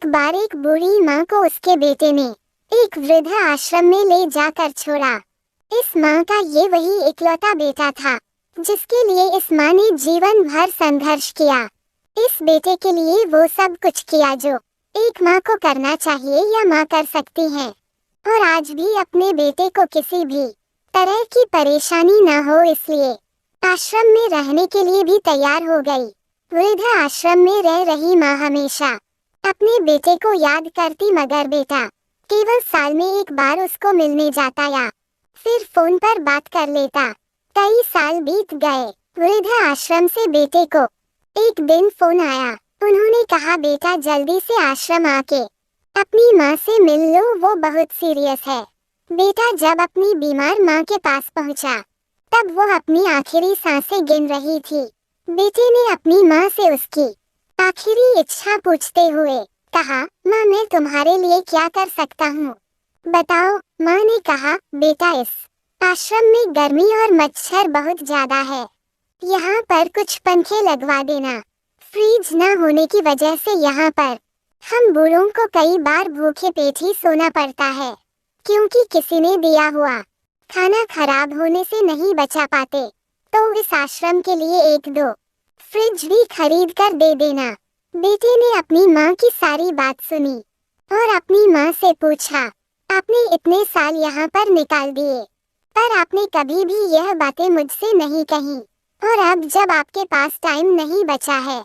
एक बार एक बूढ़ी माँ को उसके बेटे ने एक वृद्ध आश्रम में ले जाकर छोड़ा। इस माँ का ये वही इकलौता बेटा था जिसके लिए इस माँ ने जीवन भर संघर्ष किया। इस बेटे के लिए वो सब कुछ किया जो एक माँ को करना चाहिए या माँ कर सकती है, और आज भी अपने बेटे को किसी भी तरह की परेशानी न हो इसलिए आश्रम में रहने के लिए भी तैयार हो गई। वृद्ध आश्रम में रह रही माँ हमेशा अपने बेटे को याद करती, मगर बेटा केवल साल में एक बार उसको मिलने जाता या फिर फोन पर बात कर लेता। कई साल बीत गए। वृद्ध आश्रम से बेटे को एक दिन फोन आया। उन्होंने कहा, बेटा जल्दी से आश्रम आके अपनी माँ से मिल लो, वो बहुत सीरियस है। बेटा जब अपनी बीमार माँ के पास पहुँचा तब वो अपनी आखिरी सांसें गिन रही थी। बेटे ने अपनी माँ से उसकी आखिरी इच्छा पूछते हुए कहा, माँ मैं तुम्हारे लिए क्या कर सकता हूँ, बताओ। माँ ने कहा, बेटा इस आश्रम में गर्मी और मच्छर बहुत ज्यादा है, यहाँ पर कुछ पंखे लगवा देना। फ्रिज न होने की वजह से यहाँ पर हम बूढ़ों को कई बार भूखे पेट ही सोना पड़ता है, क्योंकि किसी ने दिया हुआ खाना खराब होने से नहीं बचा पाते। तो इस आश्रम के लिए एक दो फ्रिज भी खरीद कर दे देना। बेटे ने अपनी माँ की सारी बात सुनी और अपनी माँ से पूछा, आपने इतने साल यहाँ पर निकाल दिए पर आपने कभी भी यह बातें मुझसे नहीं कही, और अब जब आपके पास टाइम नहीं बचा है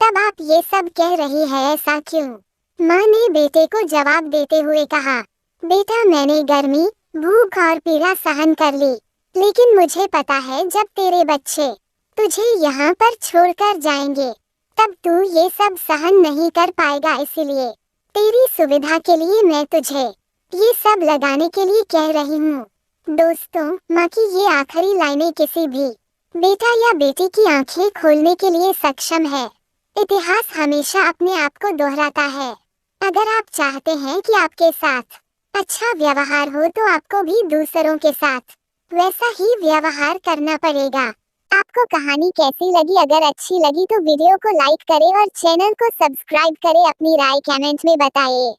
तब आप ये सब कह रही है, ऐसा क्यों? माँ ने बेटे को जवाब देते हुए कहा, बेटा मैंने गर्मी, भूख और पीड़ा सहन कर ली, लेकिन मुझे पता है जब तेरे बच्चे तुझे यहाँ पर छोड़कर जाएंगे तब तू ये सब सहन नहीं कर पाएगा। इसलिए तेरी सुविधा के लिए मैं तुझे ये सब लगाने के लिए कह रही हूँ। दोस्तों, माँ की ये आखिरी लाइनें किसी भी बेटा या बेटी की आंखें खोलने के लिए सक्षम है। इतिहास हमेशा अपने आप को दोहराता है। अगर आप चाहते हैं कि आपके साथ अच्छा व्यवहार हो तो आपको भी दूसरों के साथ वैसा ही व्यवहार करना पड़ेगा। आपको कहानी कैसी लगी? अगर अच्छी लगी तो वीडियो को लाइक करें और चैनल को सब्सक्राइब करें। अपनी राय कमेंट में बताएं।